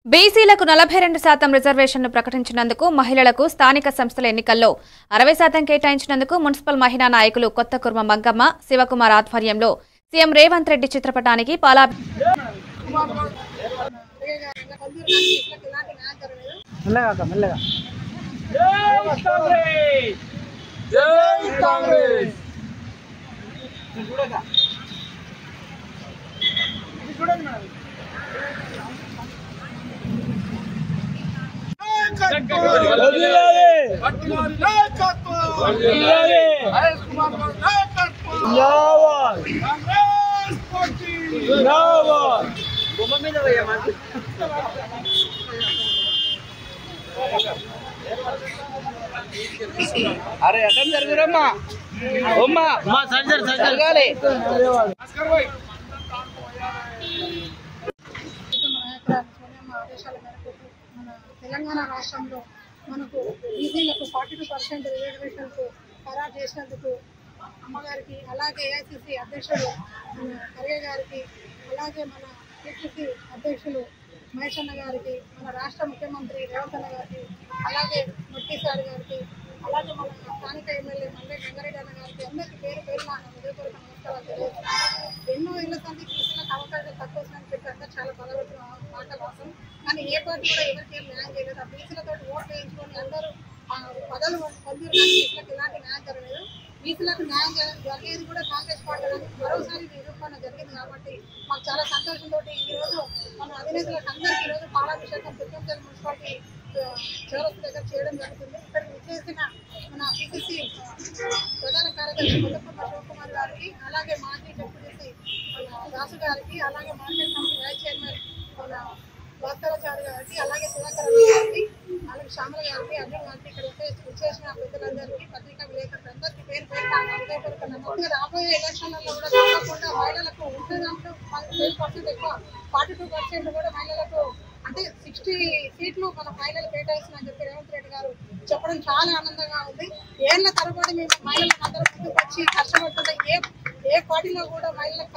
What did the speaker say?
బీసీలకు 42% రిజర్వేషన్ను ప్రకటించినందుకు మహిళలకు స్థానిక సంస్థల ఎన్నికల్లో 60% కేటాయించినందుకు మున్సిపల్ మహిళా నాయకులు కొత్తకుర్మ మంగమ్మ, శివకుమార్ ఆధ్వర్యంలో సీఎం రేవంత్ రెడ్డి చిత్రపటానికి अरे अटम जरूरम्मा ओम्मा अम्मा सर्जर जरगाలి తెలంగాణ రాష్ట్రంలో మనకు ఈసీలకు 42% రిజర్వేషన్కు ఖరారు చేసినందుకు అమ్మగారికి, అలాగే ఏఐసీసీ అధ్యక్షుడు ఖర్గే గారికి, అలాగే మన పిసిసి అధ్యక్షులు మహేష్ అన్న గారికి, మన రాష్ట్ర ముఖ్యమంత్రి రేవంత్ అన్న గారికి, అలాగే మొట్టి సార్ గారికి, అలాగే మన స్థానిక ఎమ్మెల్యే మల్లె గంగారెడ్డి అన్న గారికి అందరికీ పేరు పేరున హృదయపూర్వక నమస్కారాలు తెలియజేస్తున్నాను. ఎన్నో ఏళ్ల సంది బీసీలకు అవకాశాలు తక్కువ వస్తుందని చెప్పి అందరూ చాలా బాధపడుతున్న మాట వాస్తవం. కానీ ఏ పార్టీ కూడా ఎవరికి ఏం న్యాయం చేయలేదు. ఆ బీసీలతో ఓట్లు వేయించుకొని అందరూ పదవులు పొందిరు, కానీ బీసీలకు ఎలాంటి న్యాయం జరగలేదు. బీసీలకు న్యాయం జరిగేది కూడా కాంగ్రెస్ పార్టీ మరోసారి నిరూపణ జరిగింది. కాబట్టి మాకు చాలా సంతోషంతో ఈరోజు మన అధినేతలకు అందరికీ ఈరోజు పాలాభిషేకం పుట్టంజల్ మున్సిపాలిటీ చౌరస్తు దగ్గర చేయడం జరుగుతుంది. ఇక్కడికి విచ్చేసిన మన పిసిసి ప్రధాన కార్యదర్శి కొత్తకుర్మ శివకుమార్ గారికి, అలాగే మాజీ డిప్యూటీ దాసు గారికి, అలాగే మార్కెట్ కమిటీ వైస్ చైర్మన్ మన భాస్కరాచార్య గారికి, అలాగే సుధాకర్ గారికి, అలాగే శ్యామల గారికి, అర్జున్ గారికి, ఇక్కడ విచ్చేసిన పెద్దలందరికీ, పత్రికా విలేకరులందరికీ పేరు హృదయపూర్వక నమస్కారం. రాబోయే ఎలక్షన్లలో కూడా తప్పకుండా మహిళలకు ఉండే దాంట్లో 10% ఎక్కువ 42% కూడా మహిళలకు, అంటే 60 సీట్లు మన మహిళలు కేటాయిస్తుందని చెప్పి రేవంత్ రెడ్డి గారు చెప్పడం చాలా ఆనందంగా ఉంది. ఏళ్ల తరబడి మేము మహిళలకు అందరూ ముందుకు వచ్చి కష్టపడుతుంటే ఏ పార్టీలో కూడా మహిళలకు